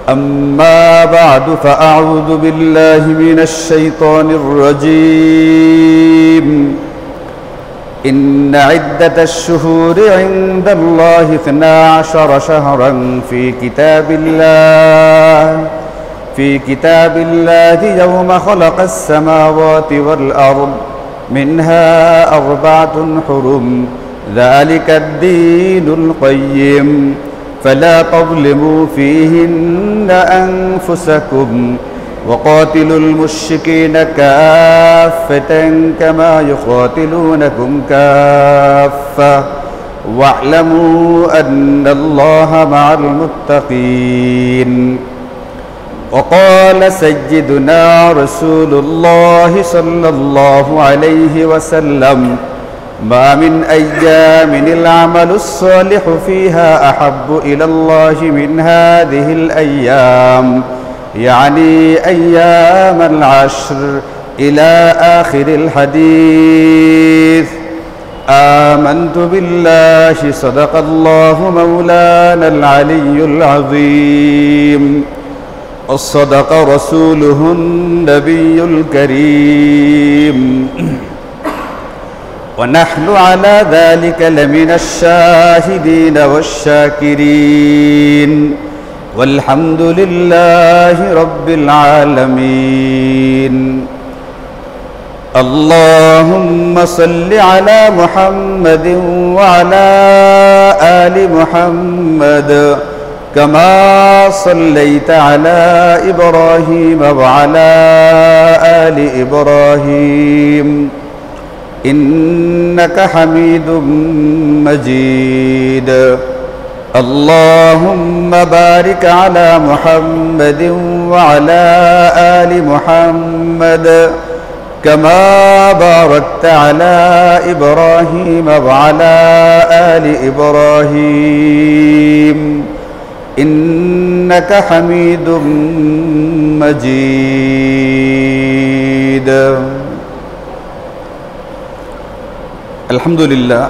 أما بعد فأعوذ بالله من الشيطان الرجيم إن عدة الشهور عند الله 12 شهرا في كتاب الله يوم خلق السماوات والأرض منها 4 حرم ذلك الدين القيم فلا تظلموا فيهن أنفسكم وقاتلوا المشركين كافة كما يقاتلونكم كافة واعلموا أن الله مع المتقين. وقال سيدنا رسول الله صلى الله عليه وسلم ما من أيام العمل الصالح فيها أحب إلى الله من هذه الأيام يعني أيام العشر إلى آخر الحديث. آمنت بالله صدق الله مولانا العلي العظيم وصدق رسوله النبي الكريم ونحن على ذلك لمن الشاهدين والشاكرين والحمد لله رب العالمين. اللهم صل على محمد وعلى آل محمد كما صليت على إبراهيم وعلى آل إبراهيم إنك حميد مجيد. اللهم بارك على محمد وعلى آل محمد كما باركت على إبراهيم وعلى آل إبراهيم إنك حميد مجيد. আলহামদুলিল্লাহ,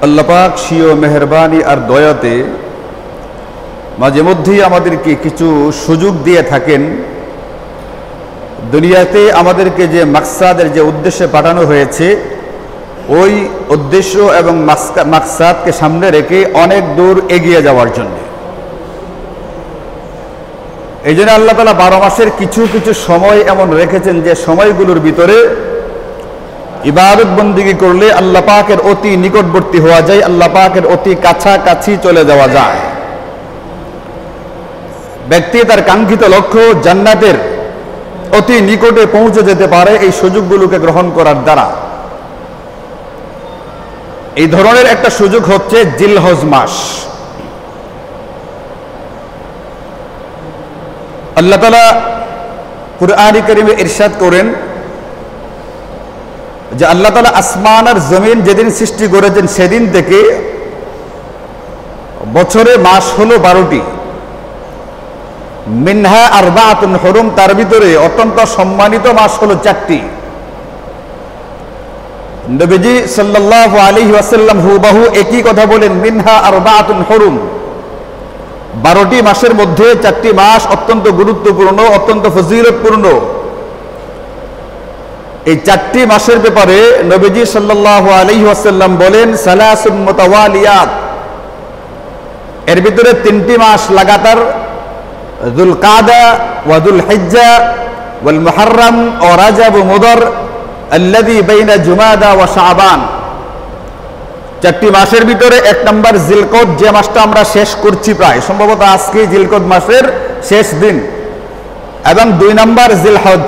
আল্লাহ পাক স্বীয় মেহেরবানি আর দয়াতে মাঝে মধ্যেই আমাদেরকে কিছু সুযোগ দিয়ে থাকেন। দুনিয়াতে আমাদেরকে যে মাকসাদের যে উদ্দেশ্যে পাঠানো হয়েছে ওই উদ্দেশ্য এবং মাকসাদকে সামনে রেখে অনেক দূর এগিয়ে যাওয়ার জন্য। এই জন্য আল্লাহ তাআলা 12 মাসের কিছু কিছু সময় এমন রেখেছেন যে সময়গুলোর ভিতরে ইবাদত বন্দেগী করলে আল্লাহ পাকের অতি নিকটবর্তী হওয়া যায়, আল্লাহ পাকের অতি কাছাকাছি চলে যাওয়া যায়। ব্যক্তি তার কাঙ্ক্ষিত লক্ষ্য জান্নাতের অতি নিকটে পৌঁছে যেতে পারে এই সুযোগগুলোকে গ্রহণ করার দ্বারা। এই ধরনের একটা সুযোগ হচ্ছে জিলহজ মাস। আল্লাহ তাআলা কুরআনে কারীমে ইরশাদ করেন যে আল্লাহ তাআলা আসমান আর জমিন যেদিন সৃষ্টি করেছেন সেদিন থেকে বছরে মাস হলো 12টি। মিনহা আরবাআতুন হুরুম, তার ভিতরে অত্যন্ত সম্মানিত মাস হলো 4টি। নবীজি সাল্লাল্লাহু আলাইহি ওয়াসাল্লাম হুবহু একই কথা বলেন, মিনহা আরবাআতুন হুরুম, 12টি মাসের মধ্যে 4টি মাস অত্যন্ত গুরুত্বপূর্ণ, অত্যন্ত ফজিলতপূর্ণ। এই 4টি মাসের ব্যাপারে নবীজি সাল্লাল্লাহু আলাইহি ওয়াসাল্লাম বলেন সালাসুন মুতাওয়ালিয়াত, এর ভিতরে 3টি মাস লাগাতার, যুলকাদা ওয়া যুলহিজ্জা ওয়াল মুহররম ও রাজব ও মুদর আল্লাযী বাইনা জুমাদা ওয়া শাবান। 4টি মাসের ভিতরে 1 নম্বর জিলকদ, যে মাসটা আমরা শেষ করছি, প্রায় সম্ভবত আজকে জিলকদ মাসের শেষ দিন, এবং 2 নম্বর জিলহজ,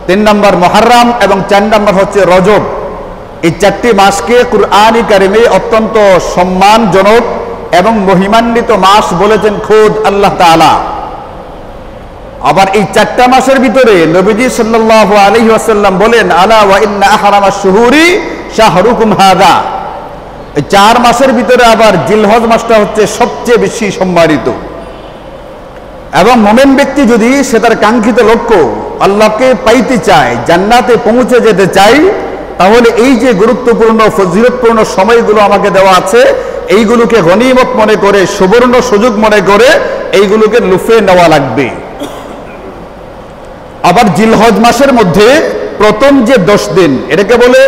3 নম্বর মুহররম এবং 4 নম্বর হচ্ছে রজব। এই 4টি মাসকে কুরআনে কারিমে অত্যন্ত সম্মানজনক এবং মহিমান্বিত মাস বলেছেন খোদ আল্লাহ তাআলা। আবার এই 4টা মাসের ভিতরে নবীজি সাল্লাল্লাহু আলাইহি ওয়াসাল্লাম বলেন আলা ওয়া ইন্না আহরামাশ শুহুরি শাহরুকুম হাযা। এই 4 মাসের ভিতরে আবার জিলহজ মাসটা হচ্ছে সবচেয়ে বেশি সম্মানিত। এবং মুমিন ব্যক্তি যদি সে তার কাঙ্ক্ষিত লক্ষ্য আল্লাহকে পাইতে চায়, জান্নাতে পৌঁছে যেতে চায়, তাহলে এই যে গুরুত্বপূর্ণ ফজিলতপূর্ণ সময়গুলো আমাকে দেওয়া আছে, এইগুলোকে গনিমত মনে করে, সুবর্ণ সুযোগ মনে করে এইগুলোকে লুফে নেওয়া লাগবে। আবার জিলহজ মাসের মধ্যে প্রথম যে 10 দিন, এটাকে বলে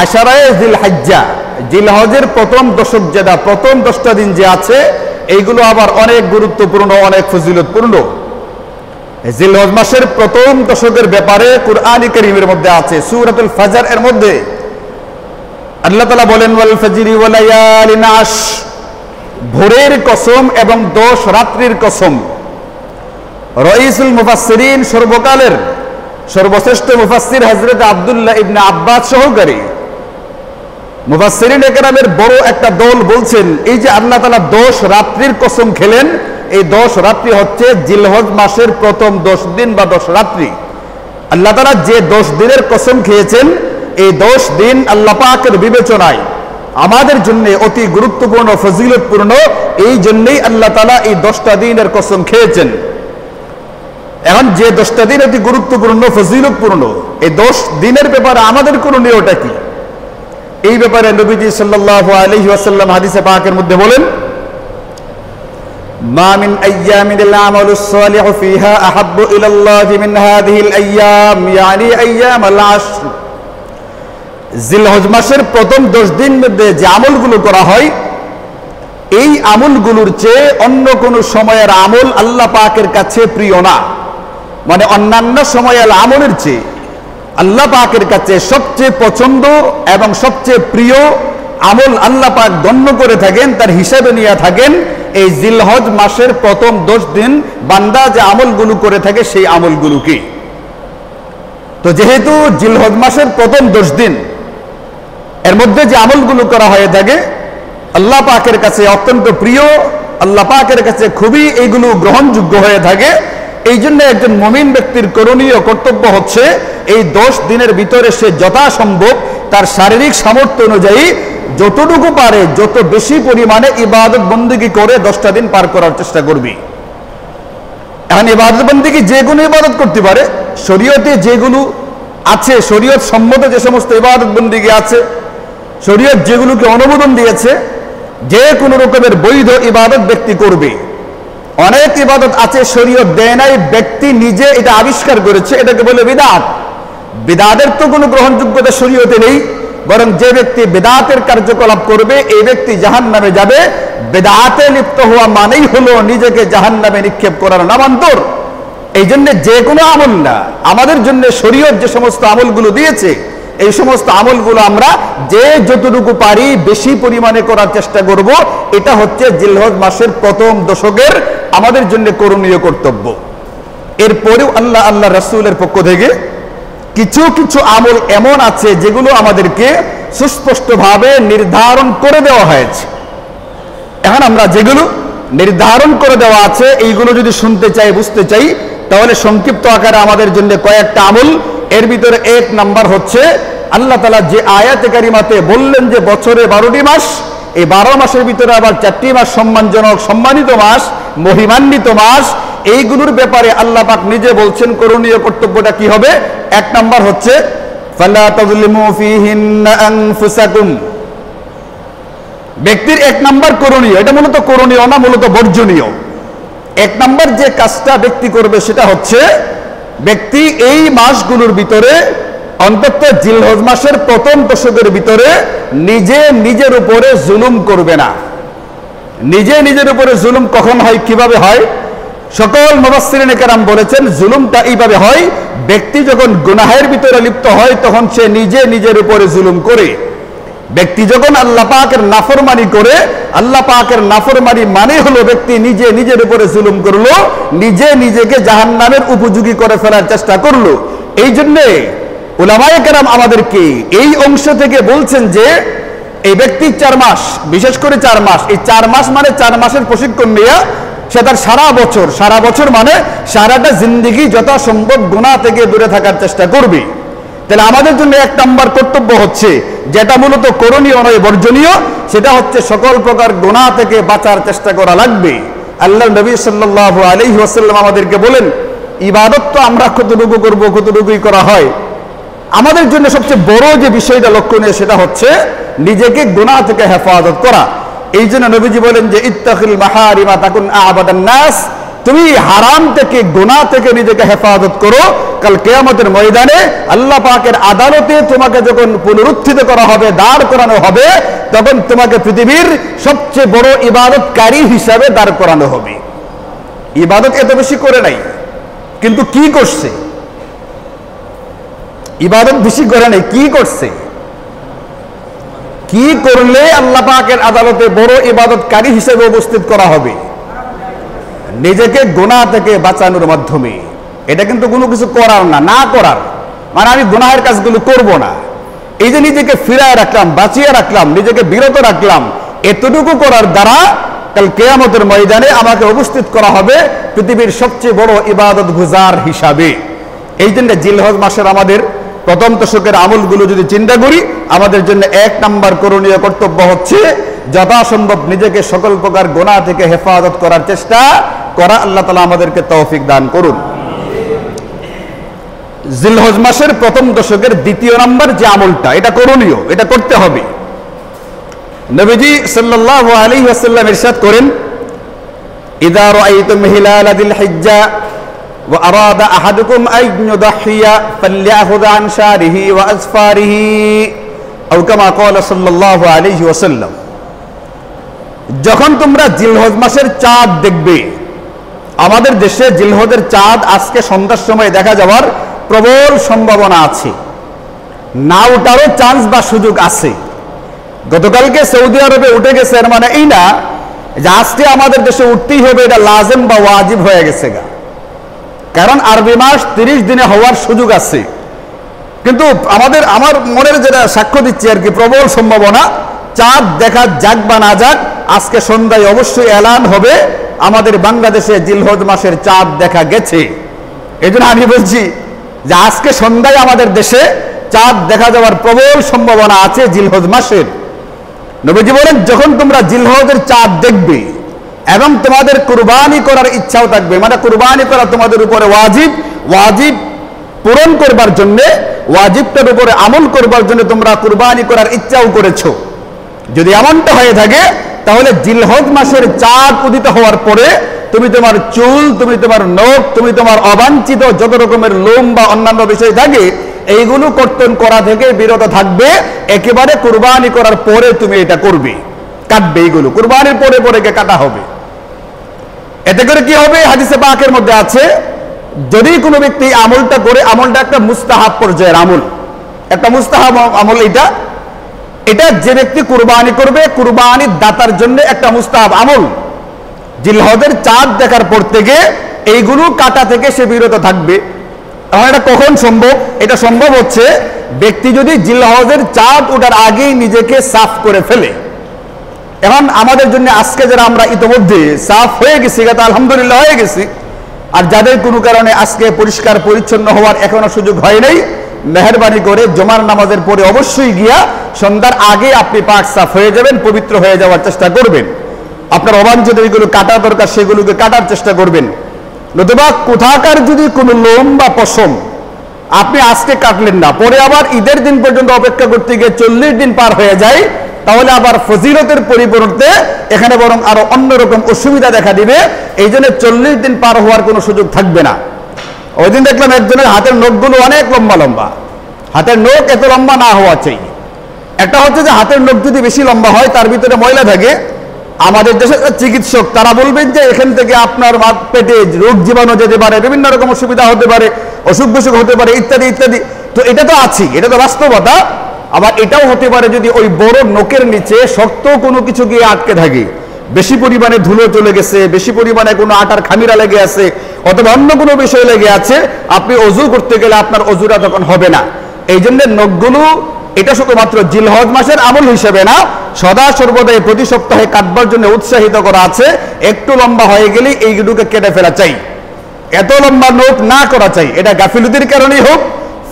আশারায়ে জিলহজ্জা। জিলহজের প্রথম দশক, যেটা প্রথম 10টা দিন যে আছে, এইগুলো আবার অনেক গুরুত্বপূর্ণ, অনেক ফজিলতপূর্ণ। জিলহজ মাসের প্রথম দশকের ব্যাপারে কুরআন কারীমের মধ্যে আছে, সূরাতুল ফাজর এর মধ্যে আল্লাহ তাআলা বলেন, ওয়াল ফাজরি ওয়া লায়ালিন আশ, ভোরের কসম এবং 10 রাত্রির কসম। রাইসুল মুফাসসিরিন, সর্বকালের সর্বশ্রেষ্ঠ মুফাসসির হযরত আব্দুল্লাহ ইবনে আব্বাস সহকারী মুফাসসিরিন একরামের বড় একটা দল বলছেন, এই যে আল্লাহ তাআলা 10 রাত্রির কসম খেলেন, এই 10 রাত্রি হচ্ছে জিলহজ মাসের প্রথম 10 দিন বা 10 রাত্রি। আল্লাহ তাআলা যে 10 দিনের কসম খেয়েছেন, এই 10 দিন আল্লাহ পাকের বিবেচনায় আমাদের জন্য অতি গুরুত্বপূর্ণ, ফজিলতপূর্ণ। এই জন্যই আল্লাহ তাআলা এই 10টা দিনের কসম খেয়েছেন। এখন যে 10টা দিন অতি গুরুত্বপূর্ণ, ফজিলতপূর্ণ, এই 10 দিনের ব্যাপারে আমাদের করণীয়টা কি? এই ব্যাপারে নবীজি সাল্লাল্লাহু আলাইহি ওয়াসাল্লাম হাদিসে পাকের মধ্যে বলেন, মা মিন আইয়ামিল আমালুস সালিহু ফিহা আহাব্বু ইলাল্লাহি মিন হাযিহিল আইয়াম, ইয়ানি আইয়ামুল আশর। জিলহজ মাসের প্রথম 10 দিন মধ্যে যে আমলগুলো করা হয়, এই আমলগুলোর চেয়ে অন্য কোন সময়ের আমল আল্লাহ পাকের কাছে প্রিয় না। মানে অন্যান্য সময়ের আমলের চেয়ে আল্লাহ পাকের কাছে সবচেয়ে পছন্দ এবং সবচেয়ে প্রিয় আমল আল্লাহ পাক গণ্য করে থাকেন, তার হিসাবে নিয়ে থাকেন এই জিলহজ মাসের প্রথম 10 দিন বান্দা যে আমলগুলো করে থাকে সেই আমলগুলোকে। তো যেহেতু জিলহজ মাসের প্রথম 10 দিন এর মধ্যে যে আমলগুলো করা হয়ে থাকে আল্লাহ পাকের কাছে অত্যন্ত প্রিয়, আল্লাহ পাকের কাছে খুবই এইগুলো গ্রহণযোগ্য হয়ে থাকে, এই জন্য একজন মুমিন ব্যক্তির করণীয় কর্তব্য হচ্ছে এই 10 দিনের ভিতরে সে যথাসম্ভব তার শারীরিক সামর্থ্য অনুযায়ী যতটুকু পারে, যত বেশি পরিমাণে ইবাদত বন্দেগী করে 10টা দিন পার করার চেষ্টা করবি। এখন ইবাদত বন্দেগী যে কোনো ইবাদত করতে পারে, শরীয়তে যেগুলো আছে, শরীয়ত সম্মত যে সমস্ত ইবাদত বন্দেগী আছে, শরীয়ত যেগুলোকে অনুমোদন দিয়েছে, যে কোনো রকমের বৈধ ইবাদত ব্যক্তি করবে। অনেক ইবাদত আছে শরীয়ত দেয় নাই, ব্যক্তি নিজে এটা আবিষ্কার করেছে, এটাকে বলে বিদআত। বিদআতের তো কোনো গ্রহণযোগ্যতা শরীয়তে নেই, বরং যে ব্যক্তি বিদআতের কার্যকলাপ করবে এই ব্যক্তি জাহান্নামে যাবে। বিদআতে লিপ্ত হওয়া মানেই হলো নিজেকে জাহান্নামে নিক্ষেপ করার নামান্তর। এই জন্য যে কোনো আমল না, আমাদের জন্য শরীয়ত যে সমস্ত আমলগুলো দিয়েছে এই সমস্ত আমলগুলো আমরা যে যতটুকু পারি বেশি পরিমাণে করার চেষ্টা করব। এটা হচ্ছে জিলহজ মাসের প্রথম দশকের আমাদের জন্য করণীয় কর্তব্য। এরপরেও আল্লাহ রাসূলের পক্ষ থেকে কিছু কিছু আমল এমন আছে যেগুলো আমাদেরকে সুস্পষ্টভাবে নির্ধারণ করে দেওয়া হয়েছে। এখন আমরা যেগুলো নির্ধারণ করে দেওয়া আছে এইগুলো যদি শুনতে চাই, বুঝতে চাই, তাহলে সংক্ষিপ্ত আকারে আমাদের জন্য কয়েকটা আমল। এর ভিতরে 1 নাম্বার হচ্ছে আল্লাহ তাআলা যে আয়াতে কারিমাতে বললেন যে বছরে 12টি মাস, এই 12 মাসের ভিতরে আবার 4টি মাস সম্মানজনক, সম্মানিত মাস, মহিমান্বিত মাস, এইগুলোর ব্যাপারে আল্লাহ পাক নিজে বলছেন করণীয় কর্তব্যটা কি হবে। 1 নাম্বার হচ্ছে ফালা তাযলিমু ফীহিন্না আনফুসাকুম। ব্যক্তির 1 নাম্বার করণীয়, এটা মূলত করণীয় না, মূলত বর্জনীয়। 1 নাম্বার যে কাজটা ব্যক্তি করবে সেটা হচ্ছে ব্যক্তি এই মাসগুলোর ভিতরে, অন্তত জিলহজ মাসের প্রথম দশকের ভিতরে নিজে নিজের উপরে জুলুম করবে না। নিজে নিজের উপরে জুলুম কখন হয়, কিভাবে হয়? সকল মুফাসসিরিনে কেরাম বলেছেন জুলুমটা এইভাবে হয়, ব্যক্তি যখন গুনাহের ভিতরে লিপ্ত হয় তখন সে নিজে নিজের উপরে জুলুম করে। ব্যক্তি যখন আল্লাহ পাকের নাফরমানি করে, আল্লাহ পাকের নাফরমানি মানে হলো ব্যক্তি নিজে নিজের উপরে জুলুম করলো, নিজে নিজেকে জাহান্নামের উপযোগী করে ফেলার চেষ্টা করলো। এই জন্যে উলামায়ে কেরাম আমাদেরকে এই অংশ থেকে বলছেন যে এই ব্যক্তি 4 মাস, বিশেষ করে 4 মাস, এই 4 মাস মানে 4 মাসের প্রশিক্ষণ নিয়ে সে তার সারা বছর মানে সারাটা জিন্দেগি যথাসম্ভব গুনাহ থেকে দূরে থাকার চেষ্টা করবে। তাহলে আমাদের জন্য 1 নাম্বার কর্তব্য হচ্ছে, যেটা মূলত করণীয় নয়, বর্জনীয়, সেটা হচ্ছে সকল প্রকার গুনাহ থেকে বাঁচার চেষ্টা করা লাগবে। আল্লাহর নবী সাল্লাল্লাহু আলাইহি ওয়াসাল্লাম আমাদেরকে বলেন ইবাদত তো আমরা কতটুকু করব, কতটুকুই করা হয়। আমাদের জন্য সবচেয়ে বড় যে বিষয়টা লক্ষণীয় সেটা হচ্ছে নিজেকে গুনাহ থেকে হেফাজত করা। এই জন্য নবীজি বলেন যে ইত্তাকিল মাহারিমা তাকুন আবাদান নাস, তুমি হারাম থেকে গুনাহ থেকে নিজেকে হেফাজত করো। কাল কিয়ামতের ময়দানে আল্লাহ পাকের আদালতে তোমাকে যখন পুনরুত্থিত করা হবে, দাঁড় করানো হবে, তখন তোমাকে পৃথিবীর সবচেয়ে বড় ইবাদতকারী হিসাবে দাঁড় করানো হবে। ইবাদত এত বেশি করে নাই, কিন্তু কি করছে? ইবাদত বেশি করে নাই, কি করছে? কি করলে আল্লাহ পাকের আদালতে বড় ইবাদতকারী হিসেবে উপস্থিত করা হবে? নিজেকে গুনাহ থেকে বাঁচানোর মাধ্যমে। এটা কিন্তু কোনো কিছু করার না, না করার মানে আমি গুনাহের কাজগুলো করব না, এই যে নিজেকে ফিরায় রাখলাম, বাঁচিয়ে রাখলাম, নিজেকে বিরত রাখলাম, এতটুকু করার দ্বারা কাল কিয়ামতের ময়দানে আমাকে উপস্থিত করা হবে পৃথিবীর সবচেয়ে বড় ইবাদত গুজার হিসাবে। এই জন্য জিলহজ মাসের আমাদের প্রথম দশকের আমলগুলো যদি চিন্তা করি, আমাদের জন্য 1 নম্বর করণীয় কর্তব্য হচ্ছে যথাসম্ভব নিজেকে সকল প্রকার গুনাহ থেকে হেফাজত করার চেষ্টা করা। আল্লাহ তাআলা আমাদেরকে তৌফিক দান করুন। জিলহজ মাসের প্রথম দশকের 2 নম্বর যে আমলটা, এটা করণীয়, এটা করতে হবে। নবীজি সাল্লাল্লাহু আলাইহি ওয়াসাল্লাম ইরশাদ করেন, ইযা রাআইতুম হিলাল যিল হিজ্জা ওয়া আরাদা আহাদুকুম আন ইউদাহিয়া ফালইয়াখুয আন শারিহি ওয়া আসফারিহি আও কামা ক্বালা সাল্লাল্লাহু আলাইহি ওয়াসাল্লাম। যখন তোমরা জিলহজ মাসের চাঁদ দেখবে, আমাদের দেশে জিলহজের চাঁদ আজকে সন্ধ্যার সময় দেখা যাওয়ার প্রবল সম্ভাবনা আছে, না ওঠারও চান্স বা সুযোগ আছে। গতকালকে সৌদি আরবে উঠে গেছে, এর মানে এই না যে আজকে আমাদের দেশে উঠতেই হবে, এটা লাজেম বা ওয়াজিব হয়ে গেছে গা। কারণ আরবি মাস 30 দিনে হওয়ার সুযোগ আছে, কিন্তু আমার মনের যেটা সাক্ষ্য দিচ্ছি আর কি, প্রবল সম্ভাবনা চাঁদ দেখা যাক বা না যাক, আজকে সন্ধ্যায় অবশ্যই এলান হবে আমাদের বাংলাদেশে জিলহজ মাসের চাঁদ দেখা গেছে। এই জন্য আমি বলছি যে আজকে সন্ধ্যায় আমাদের দেশে চাঁদ দেখা যাওয়ার প্রবল সম্ভাবনা আছে জিলহজ মাসের। নবীজি বলেন, যখন তোমরা জিলহজের চাঁদ দেখবে এবং তোমাদের কুরবানি করার ইচ্ছাও থাকবে, মানে কুরবানি করা তোমাদের উপরে ওয়াজিব, ওয়াজিব পূরণ করবার জন্য, ওয়াজিবটার উপরে আমল করবার জন্য তোমরা কুরবানি করার ইচ্ছাও করেছো, যদি এমনটা হয়ে থাকে তাহলে জিলহজ মাসের চাঁদ উদিত হওয়ার পরে তুমি তোমার চুল, তুমি তোমার নখ, তুমি তোমার অবাঞ্ছিত যত রকমের লোম বা অন্যান্য বিষয় থাকে এইগুলো কর্তন করা থেকে বিরত থাকবে। একেবারে কুরবানি করার পরে তুমি এটা করবে, কাটবে, এইগুলো কুরবানির পরে পরে কাটা হবে। এতে করে কি হবে? হাদিসে পাকের মধ্যে আছে, যদি কোনো ব্যক্তি আমলটা করে, আমলটা একটা মুস্তাহাব পর্যায়ের আমল, একটা মুস্তাহাব আমল, এটা যে ব্যক্তি কুরবানি করবে, কুরবানির দাতার জন্য একটা মুস্তাহাব আমল। জিলহজের চাঁদ দেখার পর থেকে এইগুলো কাটা থেকে সে বিরত থাকবে। এখন এটা কখন সম্ভব? এটা সম্ভব হচ্ছে ব্যক্তি যদি জিলহজের চাঁদ ওঠার আগেই নিজেকে সাফ করে ফেলে। এখন আমাদের জন্য আজকে যারা আমরা ইতিমধ্যে সাফ হয়ে গেছি, এটা আলহামদুলিল্লাহ হয়ে গেছি, আর যাদের কোনো কারণে আজকে পরিষ্কার পরিচ্ছন্ন হওয়ার এখনো সুযোগ হয় নাই, মেহরবানি করে জুমার নামাজের পরে অবশ্যই গিয়া সন্ধ্যার আগে আপনি পাক সাফ হয়ে যাবেন, পবিত্র হয়ে যাওয়ার চেষ্টা করবেন। আপনার অবাঞ্ছিত যেগুলো কাটা দরকার সেগুলোকে কাটার চেষ্টা করবেন। নতুবা কোথাকার যদি কোনো লোম বা পশম আপনি আজকে কাটলেন না, পরে আবার ঈদের দিন পর্যন্ত অপেক্ষা করতে গিয়ে 40 দিন পার হয়ে যায়, তাহলে আবার ফজিলতের পরিবর্তে এখানে বরং আরো অন্যরকম অসুবিধা দেখা দিবে। এই জন্য 40 দিন পার হওয়ার কোনো সুযোগ থাকবে না। ওই দিন দেখলাম একজনের হাতের নখগুলো অনেক লম্বা লম্বা, হাতের নখ এত লম্বা না হওয়া চাই। একটা হচ্ছে যে হাতের নখ যদি বেশি লম্বা হয় তার ভিতরে ময়লা থাকে, আমাদের দেশের চিকিৎসক তারা বলবেন যে এখান থেকে আপনার পেটে রোগ জীবাণু যেতে পারে, বিভিন্ন রকম অসুবিধা হতে পারে, অসুখ বিসুখ হতে পারে, ইত্যাদি ইত্যাদি। তো এটা তো আছে, এটা তো বাস্তবতা। আবার এটাও হতে পারে যদি ওই বড় নখের নিচে শক্ত কোনো কিছু গিয়ে আটকে থাকে, বেশি পরিমাণে ধুলো চলে গেছে, বেশি পরিমাণে কোনো আটার খামিরা লেগে আছে, অথবা অন্য কোনো বিষয় লেগে আছে, আপনি অজু করতে গেলে আপনার অজুটা তখন হবে না। এই জন্য নখগুলো এটা শুধুমাত্র জিলহজ মাসের আমল হিসেবে না, সদা সর্বদাই প্রতি সপ্তাহে কাটবার জন্য উৎসাহিত করা আছে। একটু লম্বা হয়ে গেলে এইগুলোকে কেটে ফেলা চাই, এত লম্বা নখ না করা চাই। এটা গাফিলতির কারণেই হোক,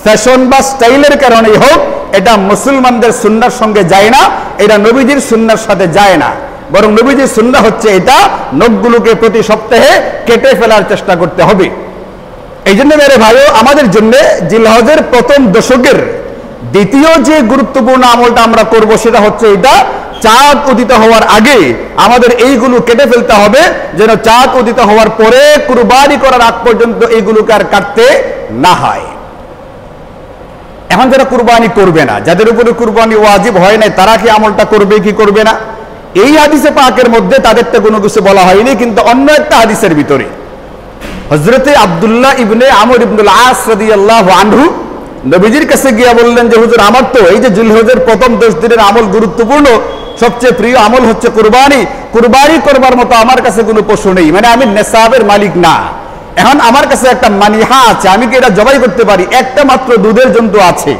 ফ্যাশন বা স্টাইলের কারণেই হোক, এটা মুসলমানদের সুন্নাহর সঙ্গে যায় না, এটা নবীজির সুন্নাহর সাথে যায় না। বরং নবীজির সুন্নাহ হচ্ছে এটা নখগুলোকে প্রতি সপ্তাহে কেটে ফেলার চেষ্টা করতে হবে। এই জন্য মেরে ভাইও, আমাদের জন্য জিলহজের প্রথম দশকের দ্বিতীয় যে গুরুত্বপূর্ণ আমলটা আমরা করব সেটা হচ্ছে এটা, চাঁদ উদিত হওয়ার আগে আমাদের এইগুলো কেটে ফেলতে হবে, যেন চাঁদ উদিত হওয়ার পরে কুরবানি করার আগ পর্যন্ত এইগুলোকে আর কাটতে না হয়। এখন যারা কুরবানি করবে না, যাদের উপরে কুরবানি ওয়াজিব হয় নাই, তারা কি আমলটা করবে কি করবে না? এই হাদিসে পাকের মধ্যে তাদেরটা কোনো কিছু বলা হয়নি, কিন্তু অন্য একটা হাদিসের ভিতরে হযরতে আব্দুল্লাহ ইবনে আমর ইবনুল আস রাদিয়াল্লাহু আনহু নবীজির কাছে গিয়ে বললেন যে হুজুর, আমার তো এই যে জিলহজের প্রথম 10 দিনের আমল গুরুত্বপূর্ণ, সবচেয়ে প্রিয় আমল হচ্ছে কুরবানি। কুরবানি করবার মতো আমার কাছে কোনো পশু নেই, মানে আমি নেসাবের মালিক না। এখন আমার কাছে একটা মানিহা আছে, আমি কি এটা জবাই করতে পারি? একটা মাত্র দুধের জন্তু আছে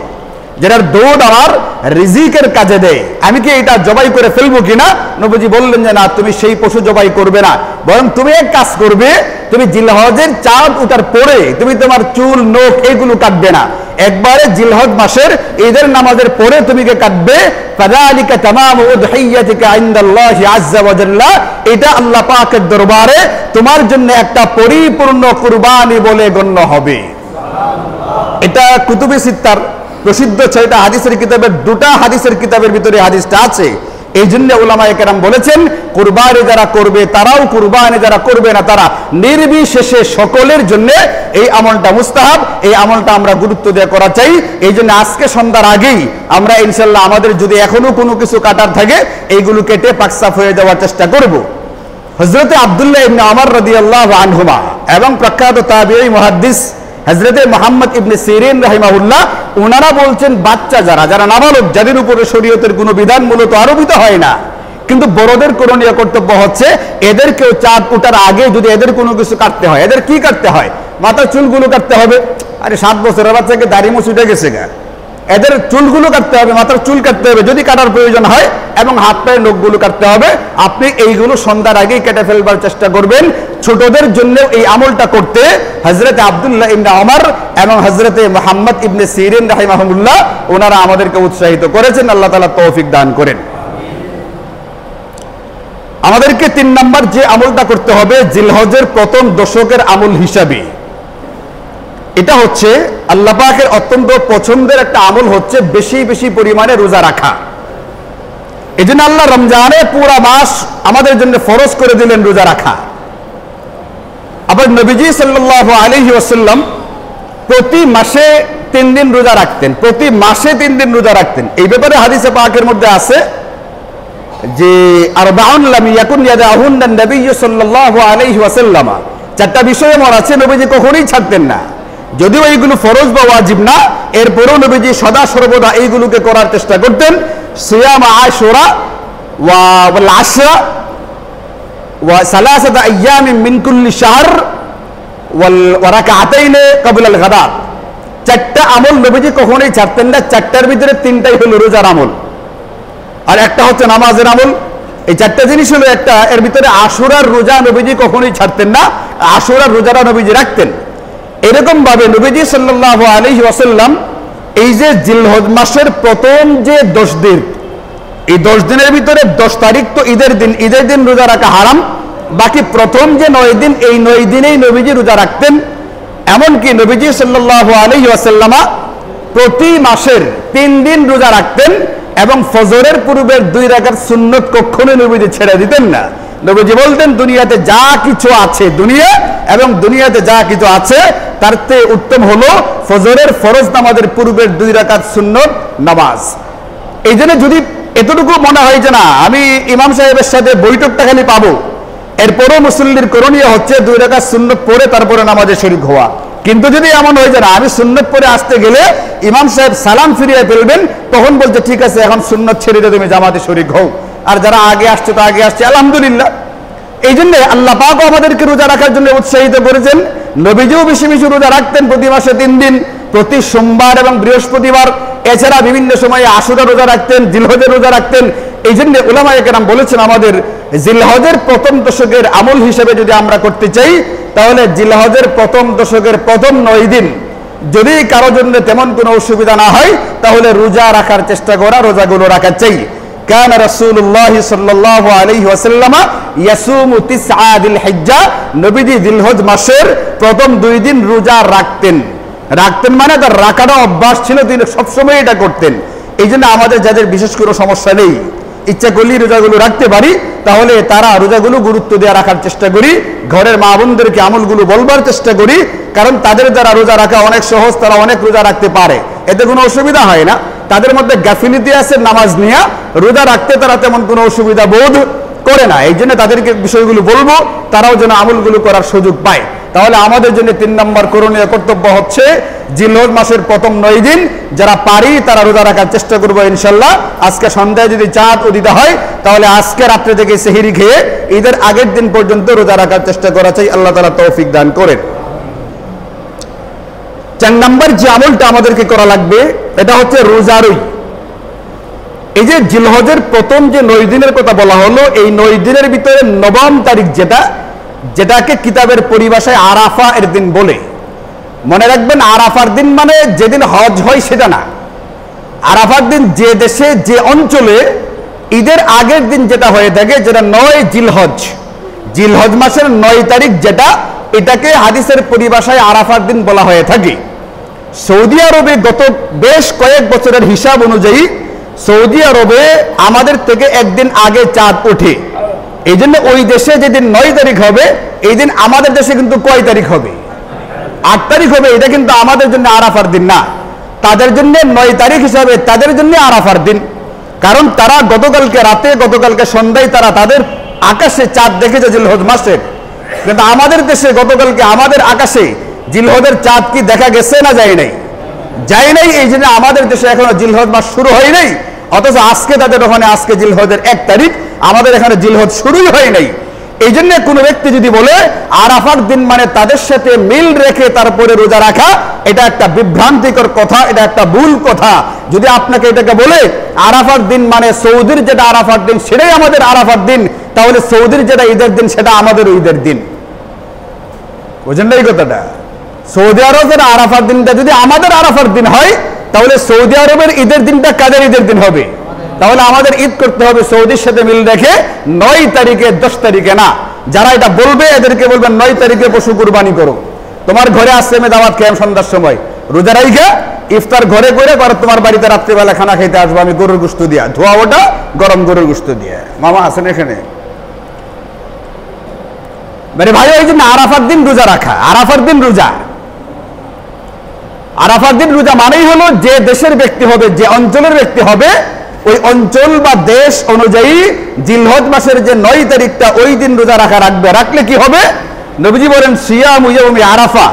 যেটার দুধ আমার রিজিকের কাজে দেয়, আমি কি এটা জবাই করে ফেলবো কিনা? নবীজি বললেন যে না, তুমি সেই পশু জবাই করবে না, বরং তুমি এক কাজ করবে, তুমি জিলহজের চাঁদ উঠার পরে তুমি তোমার চুল নখ এগুলো কাটবে না, একবারে জিলহজ মাসের ঈদের নামাজের পরে তুমি কাটবে। ফাযালিকা তামামু উদহিয়াতিকা ইনদাল্লাহি আযজা ওয়া জাল্লা, এটা আল্লাহ পাকের দরবারে তোমার জন্য একটা পরিপূর্ণ কুরবানি বলে গণ্য হবে। এটা কুতুবে সিত্তার প্রসিদ্ধ 6টা হাদিসের কিতাবের 2টা হাদিসের কিতাবের ভিতরে হাদিসটা আছে। এই জন্য উলামায়ে কেরাম বলেছেন, কুরবানি যারা করবে তারাও, কুরবানি যারা করবে না তারা, নির্বিশেষে সকলের জন্য এই আমলটা মুস্তাহাব, এই আমলটা আমরা গুরুত্ব দিয়ে করা চাই। এই জন্য আজকে সন্ধ্যার আগেই আমরা ইনশাল্লাহ আমাদের যদি এখনো কোনো কিছু কাটার থাকে এইগুলো কেটে পাকসাফ হয়ে যাওয়ার চেষ্টা করব। হযরতে আব্দুল্লাহ ইবনে ওমর রাদিয়াল্লাহু আনহুমা এবং প্রখ্যাত তাবিঈ মুহাদ্দিস হযরতে মুহাম্মদ ইবনে সিরিন রাহিমাহুল্লাহ, ওনারা বলছেন বাচ্চা যারা নাবালক, যাদের উপরে শরীয়তের কোনো বিধান মূলত আরোপিত হয় না, কিন্তু বড়দের করণীয় কর্তব্য হচ্ছে এদেরকেও চাঁদ ওঠার আগে যদি এদের কোনো কিছু কাটতে হয়, এদের কি কাটতে হয়? মাথার চুলগুলো কাটতে হবে। আরে 7 বছরের বাচ্চাকে দাড়ি মুছ উঠে গেছে গা, এদের চুলগুলো কাটতে হবে, মাথার চুল কাটতে হবে যদি কাটার প্রয়োজন হয়, এবং হাত পায়ের নখগুলো কাটতে হবে। আপনি এইগুলো সন্ধ্যার আগেই কেটে ফেলবার চেষ্টা করবেন। ছোটদের জন্য এই আমলটা করতে হযরতে আব্দুল্লাহ ইবনে ওমর এবং হযরতে মুহাম্মদ ইবনে সিরিন রাহিমাহুল্লাহ ওনারা আমাদেরকে উৎসাহিত করেছেন। আল্লাহ তাআলা তৌফিক দান করেন। আমাদেরকে 3 নাম্বার যে আমলটা করতে হবে জিলহজের প্রথম দশকের আমল হিসাবে, এটা হচ্ছে আল্লাহ পাকের অত্যন্ত পছন্দের একটা আমল হচ্ছে বেশি বেশি পরিমাণে রোজা রাখা। এজন্য আল্লাহ রমজানে পুরা মাস আমাদের জন্য ফরজ করে দিলেন রোজা রাখা। আবার নবীজি সাল্লাল্লাহু আলাইহি ওয়াসাল্লাম প্রতি মাসে 3 দিন রোজা রাখতেন, প্রতি মাসে 3 দিন রোজা রাখতেন। এই ব্যাপারে হাদিসে পাকের মধ্যে আছে যে আরবাউন লাম ইয়াকুন ইয়াদাহুন্না নবী সাল্লাল্লাহু আলাইহি ওয়াসাল্লাম, 4টা বিষয় এমন আছে নবীজি কখনোই ছাড়তেন না, যদিও এইগুলো ফরজ বা ওয়াজিব না, এরপরও নবীজি সদা সর্বদা এইগুলোকে করার চেষ্টা করতেন। সিয়াম আশুরা ওয়াল আশরা ওয়া সালাসাতা আইয়ামিন মিন কুল্লি শাহর ওয়া রাকাতাইন ক্বাবলা আল গাদাত। 4টা আমল নবীজি কখনোই ছাড়তেন না। 4টার ভিতরে 3টাই হলো রোজার আমল, আর একটা হচ্ছে নামাজের আমল। এই 4টা জিনিস হলো একটা, এর ভিতরে আশুরার রোজা নবীজি কখনোই ছাড়তেন না, আশুরার রোজাটা নবীজি রাখতেন। এরকম ভাবে নবীজি সাল্লাল্লাহু আলাইহি ওয়াসাল্লাম এই যে জিলহজ মাসের প্রথম যে 10 দিন, এই 10 দিনের ভিতরে 10 তারিখ তো ঈদের দিন, ঈদের দিন রোজা রাখা হারাম। বাকি প্রথম যে 9 দিন, এই 9 দিনেই নবীজি রোজা রাখতেন। এমনকি নবীজি সাল্লাল্লাহু আলাইহি ওয়াসাল্লাম প্রতি মাসের 3 দিন রোজা রাখতেন, এবং ফজরের পূর্বের 2 রাকাত সুন্নত কখনোই নবীজি ছেড়ে দিতেন না। নবীজি বলতেন দুনিয়াতে যা কিছু আছে, দুনিয়া এবং দুনিয়াতে যা কিছু আছে তার চেয়ে উত্তম হলো ফজরের ফরজ নামাজের পূর্বের 2 রাকাত সুন্নত নামাজ। এই জন্য যদি এতটুকু মনে হয় যে না আমি ইমাম সাহেবের সাথে বৈঠকটা খালি পাবো, এরপরও মুসল্লির করণীয় হচ্ছে 2 রাকাত সুন্নত পড়ে তারপরে নামাজে শরীক হওয়া। কিন্তু যদি এমন হয় যে না আমি সুন্নত পড়ে আসতে গেলে ইমাম সাহেব সালাম ফিরিয়ে ফেলবেন, তখন বলছে ঠিক আছে এখন সুন্নত ছেড়ে দিয়ে তুমি জামাতে শরীক হও, আর যারা আগে আসছে তো আগে আসছে, আলহামদুলিল্লাহ। এই জন্য আল্লাহ পাকও আমাদেরকে রোজা রাখার জন্য উৎসাহিত করেছেন। নবীজিও বেশি বেশি রোজা রাখতেন, প্রতি মাসে 3 দিন, প্রতি সোমবার এবং বৃহস্পতিবার। এছাড়া বিভিন্ন সময়ে আশুরা রোজা রাখতেন, জিলহজের রোজা রাখতেন। এই জন্য উলামায়ে কেরাম বলেছেন আমাদের জিলহজের প্রথম দশকের আমল হিসেবে যদি আমরা করতে চাই, তাহলে জিলহজের প্রথম দশকের প্রথম 9 দিন যদি কারো জন্য তেমন কোনো অসুবিধা না হয়, তাহলে রোজা রাখার চেষ্টা করা, রোজাগুলো রাখা চাই। কানা রাসূলুল্লাহ সাল্লাল্লাহু আলাইহি ওয়াসাল্লাম ইয়াসুমু 9 যিলহিজ্জা, নবীজি জিলহজ মাসের প্রথম 2 দিন রোজা রাখতেন। রাখতেন মানে তার রাখাটা অভ্যাস ছিল, তিনি সবসময় এটা করতেন। এই জন্য আমাদের যাদের বিশেষ কোনো সমস্যা নেই, ইচ্ছা করলে রোজাগুলো রাখতে পারি, তাহলে তারা রোজাগুলো গুরুত্ব দিয়ে রাখার চেষ্টা করি, ঘরের মা বোনদেরকে আমলগুলো বলবার চেষ্টা করি, কারণ তাদের দ্বারা রোজা রাখা অনেক সহজ, তারা অনেক রোজা রাখতে পারে, এতে কোনো অসুবিধা হয় না। তাদের মধ্যে গাফিলিতি আছে নামাজ নিয়ে, রোজা রাখতে তারা তেমন কোনো অসুবিধা বোধ করে না। এই জন্য তাদেরকে বিষয়গুলো বলবো, তারাও যেন আমলগুলো করার সুযোগ পায়। তাহলে আমাদের জন্য 3 নম্বর করণীয় কর্তব্য হচ্ছে জিলহজ মাসের প্রথম 9 দিন যারা পারি তারা রোজা রাখার চেষ্টা করবো ইনশাল্লাহ। আজকে সন্ধ্যায় যদি চাঁদ উদিত হয়, তাহলে আজকে রাত্রে থেকে সেহরি খেয়ে ঈদের আগের দিন পর্যন্ত রোজা রাখার চেষ্টা করা চাই। আল্লাহ তাআলা তৌফিক দান করেন। 4 নম্বর যে আমলটা আমাদেরকে করা লাগবে, এটা হচ্ছে রোজারই। এই যে জিলহজের প্রথম যে 9 দিনের কথা বলা হলো, এই 9 দিনের ভিতরে 9ম তারিখ যেটাকে কিতাবের পরিভাষায় আরাফা এর দিন বলে। মনে রাখবেন, আরাফার দিন মানে যেদিন হজ হয় সেটা না। আরাফার দিন যে দেশে যে অঞ্চলে ঈদের আগের দিন যেটা হয়ে থাকে, যেটা 9 জিলহজ, জিলহজ মাসের 9 তারিখ যেটা, এটাকে হাদিসের পরিভাষায় আরাফার দিন বলা হয়ে থাকে। সৌদি আরবে গত বেশ কয়েক বছরের হিসাব অনুযায়ী সৌদি আরবে আমাদের থেকে একদিন আগে চাঁদ ওঠে। এই জন্য ওই দেশে যেদিন 9 তারিখ হবে, এই দিন আমাদের দেশে কিন্তু কয় তারিখ হবে? 8 তারিখ হবে। এটা কিন্তু আমাদের জন্য আরাফার দিন না, তাদের জন্য 9 তারিখ হিসাবে তাদের জন্য আরাফার দিন। কারণ তারা গতকালকে রাতে, গতকালকে সন্ধ্যায় তারা তাদের আকাশে চাঁদ দেখেছে জিলহজ মাসের। কিন্তু আমাদের দেশে গতকালকে আমাদের আকাশে জিলহজের চাঁদ কি দেখা গেছে না যায় নাই? যায় নাই। এই জন্য আমাদের দেশে এখনো জিলহজ মাস শুরু হয় নাই, অথচ আজকে তাদের ওখানে আজকে জিলহজের 1 তারিখ, আমাদের এখানে জিলহজ শুরুই হয় নাই। এই জন্য কোনো ব্যক্তি যদি বলে আরাফার দিন মানে তাদের সাথে মিল রেখে তারপরে রোজা রাখা, এটা একটা বিভ্রান্তিকর কথা, এটা একটা ভুল কথা। যদি আপনাকে এটাকে বলে আরাফার দিন মানে সৌদির যেটা আরাফার দিন সেটাই আমাদের আরাফার দিন, তাহলে সৌদির যেটা ঈদের দিন সেটা আমাদের ঈদের দিন। বুঝেন না এই কথাটা? সৌদি আরবের আরাফার দিনটা যদি আমাদের আরাফার দিন হয়, তাহলে সৌদি আরবের ঈদের দিনটা কাদের ঈদের দিন হবে? তাহলে আমাদের ঈদ করতে হবে সৌদির সাথে মিল রেখে 9 তারিখে, 10 তারিখে না। যারা এটা বলবে এদেরকে বলবেন 9 তারিখে পশু কুরবানি করো। তোমার ঘরে আসছে আমি দাওয়াত খেয়ে সন্ধ্যার সময়, রোজা রাইখা ইফতার ঘরে করে পরে তোমার বাড়িতে রাত্রিবেলা খানা খাইতে আসবো আমি গরুর গোশত দিয়া, ধোয়া ওটা গরম গরুর গোশত দিয়ে। মামা আছেন এখানে? মানে ভাই, ওই জন্য আরাফার দিন রোজা রাখা, আরাফার দিন রোজা, আরাফার দিন রোজা মানেই হলো যে দেশের ব্যক্তি হবে, যে অঞ্চলের ব্যক্তি হবে, ওই অঞ্চল বা দেশ অনুযায়ী জিলহজ মাসের যে 9 তারিখটা ওই দিন রোজা রাখবে। রাখলে কি হবে? নবীজি বলেন সিয়ামু ইয়াউমি আরাফা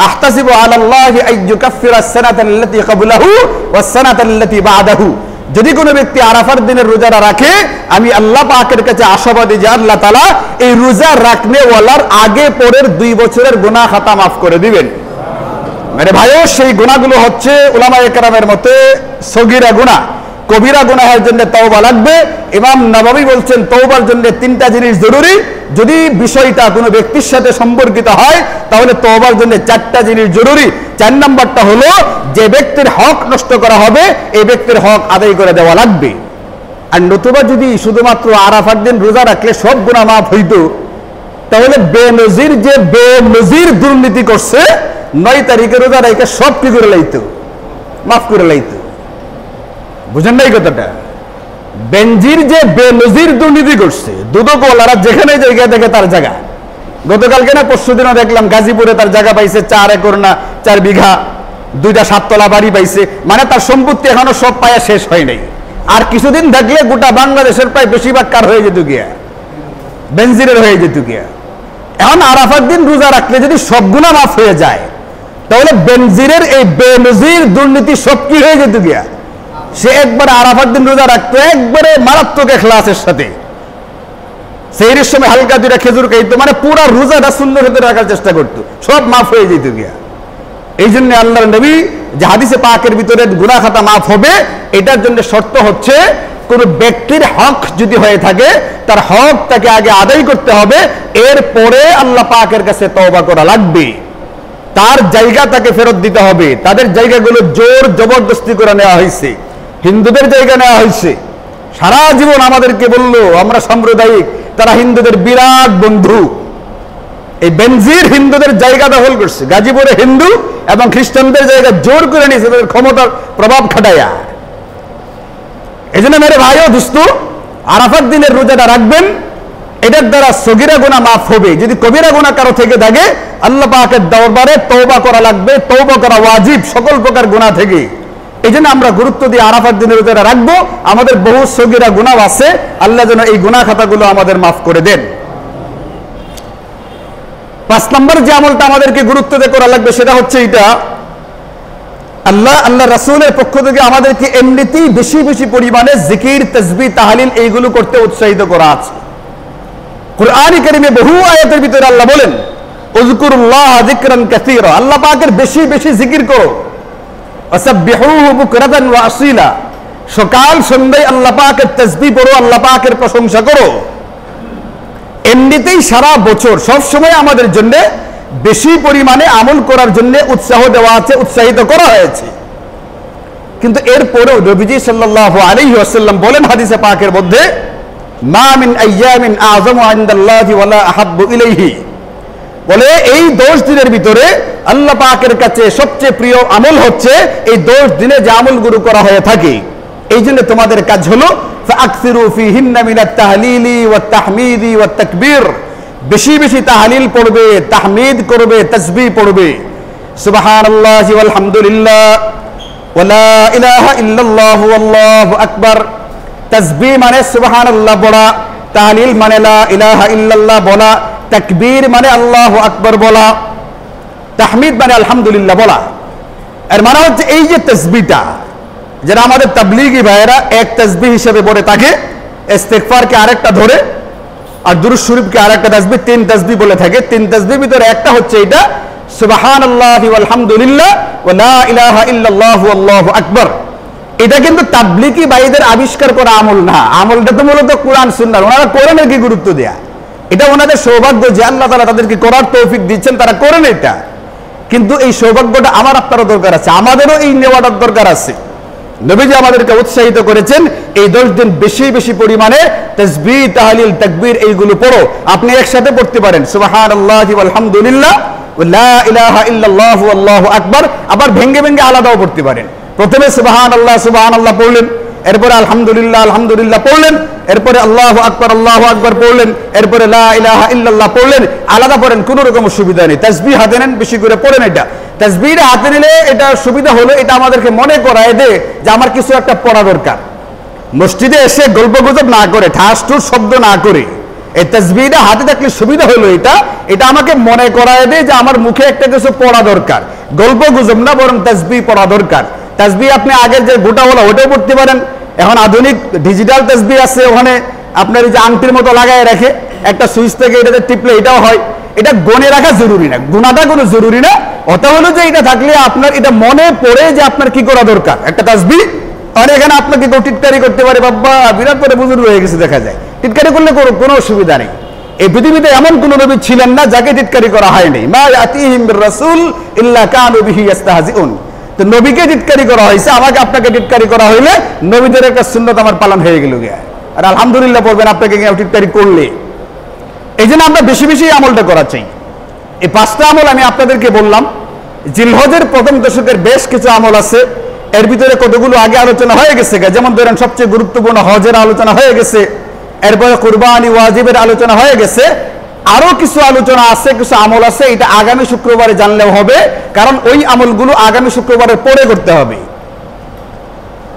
আহতাসিবু আলাল্লাহি আইয়ুকাফিরা আস-সানাতাল্লাতী ক্বাবলাহু ওয়াস-সানাতাল্লাতী বা'দাহু। যদি কোনো ব্যক্তি আরাফার দিনের রোজাটা রাখে, আমি আল্লাহ পাকের কাছে আশাবাদী যে আল্লাহ তাআলা এই রোজা রাখনে ওয়ালার আগে পরের 2 বছরের গুনাহ খাতা মাফ করে দিবেন। মানে ভাইও, সেই গুনাহগুলো হচ্ছে উলামায়ে কেরামের মতে সগীরা গুনাহ। কবিরা গুনাহের জন্য তওবা লাগবে। ইমাম নববী বলছেন তওবার জন্য 3টা জিনিস জরুরি। যদি বিষয়টা কোনো ব্যক্তির সাথে সম্পর্কিত হয়, তাহলে তওবার জন্য 4টা জিনিস জরুরি। 4 নম্বরটা হলো যে ব্যক্তির হক নষ্ট করা হবে, এই ব্যক্তির হক আদায় করে দেওয়া লাগবে। আর নতুবা যদি শুধুমাত্র আরাফার দিন রোজা রাখলে সব গুনাহ মাফ হইতো, তাহলে বেনজির যে বেনজির দুর্নীতি করছে 9 তারিখে রোজা রেখে সব কি করে লাইতো? মাফ করে লাইতো। বুঝেন না এই কথাটা? বেনজির যে বেনজির দুর্নীতি করছে, দুদকওয়ালারা যেখানে জায়গা দেখে তার জায়গা। গতকালকে না পরশু দিনও দেখলাম গাজীপুরে তার জায়গা পাইছে 4 একর না 4 বিঘা, 2টা 7তলা বাড়ি পাইছে। মানে তার সম্পত্তি এখনো সব পায়া শেষ হয় নাই। আর কিছুদিন থাকলে গোটা বাংলাদেশের প্রায় বেশিরভাগ কার হয়ে যেত গিয়া, বেনজিরের হয়ে যেত গিয়া। এখন আরাফার দিন রোজা রাখলে যদি সব গুনাহ মাফ হয়ে যায়, তাহলে বেনজিরের এই বেনজির দুর্নীতি সব কি হয়ে যেত গিয়া। সে একবারে আরাফার দিন রোজা রাখতো একবারে মারাত্মক ইখলাসের সাথে, সেহরির সময় হালকা 2টা খেজুর খাইতো, মানে পুরা রোজাটা সুন্দর হতে রাখার চেষ্টা করতো, সব মাফ হয়ে যেত গিয়া। এই জন্য আল্লাহর নবী যে হাদিসে পাকের ভিতরে গুনাহ খাতা মাফ হবে, এটার জন্য শর্ত হচ্ছে কোন ব্যক্তির হক যদি হয়ে থাকে, তার হক তাকে আগে আদায় করতে হবে, এরপরে আল্লাহ পাকের কাছে তওবা করা লাগবে। তার জায়গা তাকে ফেরত দিতে হবে। তাদের জায়গাগুলো জোর জবরদস্তি করে নেওয়া হয়েছে, হিন্দুদের জায়গা নেওয়া হয়েছে। সারা জীবন আমাদেরকে বললো আমরা সাম্প্রদায়িক, তারা হিন্দুদের বিরাট বন্ধু। এই বেনজির হিন্দুদের জায়গা দখল করছে। গাজীপুরে হিন্দু, এবং খ্রিস্টানদের জায়গায় জোর করে নিয়েছে তাদের ক্ষমতার প্রভাব খাটাইয়া। এই জন্য মেরে ভাইও দুস্তু, আরাফাত দিনের রোজাটা রাখবেন, এটার দ্বারা সগীরা গুনাহ মাফ হবে। যদি কবিরা গুনাহ কারো থেকে থাকে আল্লাহ পাকের দরবারে তওবা করা লাগবে, তওবা করা ওয়াজিব সকল প্রকার গুনাহ থেকে। এই জন্য আমরা গুরুত্ব দিয়ে আরাফাত দিনের রোজাটা রাখবো। আমাদের বহু সগীরা গুনাহ আছে, আল্লাহ যেন এই গুনাহ খাতাগুলো আমাদের মাফ করে দেন। 5 নম্বর যে আমলটা আমাদেরকে গুরুত্ব দিয়ে করা লাগবে সেটা হচ্ছে এটা, আল্লাহ রাসূলের পক্ষ থেকে আমাদেরকে এমনিতেই বেশি বেশি পরিমাণে জিকির, তাসবিহ, তাহলিল এইগুলো করতে উৎসাহিত করা আছে। কুরআনে কারীমে বহু আয়াতের ভিতরে আল্লাহ বলেন উযকুরুল্লাহ যিকরান কাসীরা, আল্লাহ পাকের বেশি বেশি জিকির করো। ওয়াসাব্বিহুহু বুকরাতান ওয়া আসীলা, সকাল সন্ধ্যায় আল্লাহ পাকের তাসবিহ পড়ো, আল্লাহ পাকের প্রশংসা করো। এমনিতেই সারা বছর সব সময় আমাদের জন্য বেশি পরিমাণে আমল করার জন্য উৎসাহ দেওয়া আছে, উৎসাহিত করা হয়েছে। কিন্তু এরপরেও নবীজি সাল্লাল্লাহু আলাইহি ওয়াসাল্লাম বলেন হাদিসে পাকের মধ্যে, মা মিন আইয়ামিন আযমু ইনদাল্লাহি ওয়ালা আহাব্বু ইলাইহি, বলে এই 10 দিনের ভিতরে আল্লাহ পাকের কাছে সবচেয়ে প্রিয় আমল হচ্ছে এই 10 দিনে যে আমলগুলো করা হয়ে থাকে। এই জন্য তোমাদের কাজ হলো ফাকসিরু ফিহিন্না মিনাত তাহলিলি ওয়াত তাহমিদি ওয়াত তাকবীর, বেশি বেশি তাহলিল পড়বে, তাহমিদ করবে, তাসবিহ পড়বে। সুবহানাল্লাহি ওয়াল হামদুলিল্লাহ ওয়ালা ইলাহা ইল্লাল্লাহু আল্লাহু আকবার। তাসবিহ মানে সুবহানাল্লাহ বলা, তাহলিল মানে লা ইলাহা ইল্লাল্লাহ বলা, তাকবীর মানে আল্লাহু আকবার বলা, তাহমিদ মানে আলহামদুলিল্লাহ বলা। এর মানে হচ্ছে এই যে তাসবিহটা, যারা আমাদের তাবলীগী ভাইয়েরা এক তাসবিহ হিসেবে পড়ে থাকে, ইস্তিগফারকে আরেকটা ধরে আর দুরূদ শরীফকে আরেকটা তাসবিহ, 3 তাসবিহ বলে থাকে। 3 তাসবিহের ভিতরে একটা হচ্ছে এটা সুবহানাল্লাহি ওয়াল হামদুলিল্লাহ ওয়া লা ইলাহা ইল্লাল্লাহু আল্লাহু আকবার। এটা কিন্তু তাবলীগী ভাইদের আবিষ্কার করা আমল না, আমলটা তো মূলত কোরআন সুন্নাহ, ওনারা কোরআনের কি গুরুত্ব দেয়া, এটা ওনাদের সৌভাগ্য যে আল্লাহ তাআলা তাদেরকে করার তৌফিক দিচ্ছেন, তারা করেন এটা। কিন্তু এই সৌভাগ্যটা আমার আপনারও দরকার আছে, আমাদেরও এই নেওয়াটার দরকার আছে। নবীজি আমাদেরকে উৎসাহিত করেছেন এই 10 দিন বেশি বেশি পরিমাণে তাসবিহ, তাহলিল, তাকবীর এইগুলো পড়ো। আপনি একসাথে পড়তে পারেন সুবহানাল্লাহি ওয়াল হামদুলিল্লাহ ওয়া লা ইলাহা ইল্লাল্লাহু আল্লাহু আকবার, আবার ভেঙ্গে ভেঙ্গে আলাদাও পড়তে পারেন। প্রথমে সুবহানাল্লাহ সুবহানাল্লাহ পড়লেন, এরপরে আলহামদুলিল্লাহ আলহামদুলিল্লাহ পড়লেন, এরপরে আল্লাহু আকবার পড়লেন, এরপরে লা ইলাহা ইল্লাল্লাহ পড়লেন। আলাদা পড়েন, কোনো রকম অসুবিধা নেই। তাসবিহ হাতে নেন, বেশি করে পড়েন। এটা তাসবিহটা হাতে নিলে এটা সুবিধা হলো, এটা আমাদেরকে মনে করায় দেয় যে আমার কিছু একটা পড়া দরকার। মসজিদে এসে গল্পগুজব না করে, ঠাস ঠুস শব্দ না করে এই তাসবিহটা হাতে থাকলে সুবিধা হলো এটা আমাকে মনে করায় দেয় যে আমার মুখে একটা কিছু পড়া দরকার। গল্পগুজব না, বরং তাসবিহ পড়া দরকার। তাসবিহ আপনি আগের যে গোটাওয়ালা ওটাও পড়তে পারেন, এখন আধুনিক ডিজিটাল তাসবিহ আছে, ওখানে আপনার এই যে আংটির মতো লাগায় রাখে, একটা সুইচ থেকে এটাতে টিপলে এটাও হয়। এটা গনে রাখা জরুরি না, গুনাটা কোনো জরুরি না। ওটা হলো যে এটা থাকলে আপনার এটা মনে পড়ে যে আপনার কি করা দরকার একটা তাসবিহ। আর এখানে আপনাকে কেউ টিটকারি করতে পারে, বাবা বিরাট করে বুজুর্গ হয়ে গেছে দেখা যায়, টিটকারি করলে কোনো অসুবিধা নেই। এই পৃথিবীতে এমন কোন নবী ছিলেন না যাকে টিটকারি করা হয়নি। মা ইয়াতিহিম বির রাসূল ইল্লা কানু বিহি ইস্তাহজিউন। তো নবীকে টিটকারি করা হয়েছে, আমাকে আপনাকে টিটকারি করা হইলে নবীদের একটা সুন্নাত আমার পালন হয়ে গেল গিয়া। আর আলহামদুলিল্লাহ বলবেন আপনাকে কেউ টিটকারি করলে। এই জন্য আমরা বেশি বেশি আমলটা করা চাই। এই 5টা আমল আমি আপনাদেরকে বললাম। জিলহজের প্রথম দশকের বেশ কিছু আমল আছে, এর ভিতরে কতগুলো আগে আলোচনা হয়ে গেছে। যেমন ধরেন সবচেয়ে গুরুত্বপূর্ণ হজের আলোচনা হয়ে গেছে, এরপরে কুরবানি ওয়াজিবের আলোচনা হয়ে গেছে। আরো কিছু আলোচনা আছে, কিছু আমল আছে, এটা আগামী শুক্রবারে জানলেও হবে, কারণ ওই আমলগুলো আগামী শুক্রবারের পরে করতে হবে।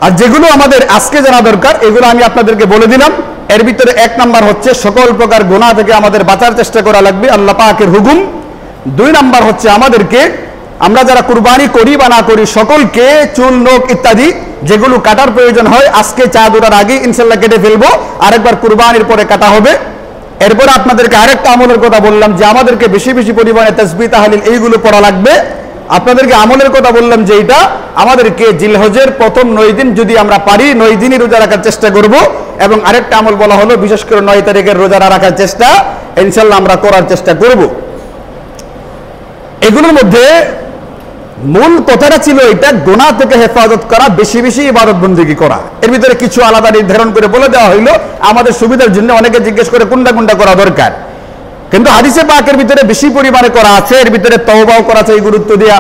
আর যেগুলো আমাদের আজকে জানা দরকার এগুলো আমি আপনাদেরকে বলে দিলাম। এর ভিতরে 1 নাম্বার হচ্ছে সকল প্রকার গুনাহ থেকে আমাদের বাঁচার চেষ্টা করা লাগবে, আল্লাহ পাকের হুকুম। 2 নাম্বার হচ্ছে আমাদেরকে, আমরা যারা কুরবানি করি বা না করি সকলকে চুল, নখ ইত্যাদি যেগুলো কাটার প্রয়োজন হয় আজকে চাঁদ ওঠার আগে ইনশাল্লাহ কেটে ফেলবো, আরেকবার কুরবানির পরে কাটা হবে। এরপরে আপনাদেরকে আরেকটা আমলের কথা বললাম যে আমাদেরকে বেশি বেশি পরিমাণে তাসবিহ, তাহলিল এইগুলো পড়া লাগবে। আপনাদেরকে আমলের কথা বললাম যে এটা আমাদেরকে জিলহজের প্রথম 9 দিন যদি আমরা পারি 9 দিনই রোজা রাখার চেষ্টা করব। এবং আরেকটা আমল বলা হলো বিশেষ করে 9 তারিখের রোজা রাখার চেষ্টা ইনশাল্লাহ আমরা করার চেষ্টা করব। এগুলোর মধ্যে মূল কথাটা ছিল এটা গুনাহ থেকে হেফাজত করা, বেশি বেশি ইবাদত বন্দেগী করা। এর ভিতরে কিছু আলাদা নির্ধারণ করে বলে দেওয়া হইলো আমাদের সুবিধার জন্য। অনেকে জিজ্ঞেস করে কোনটা কোনটা করা দরকার, কিন্তু হাদিসে পাকের ভিতরে বেশি পরিমাণে করা আছে। এর ভিতরে তওবাও করা আছে এই গুরুত্ব দেয়া,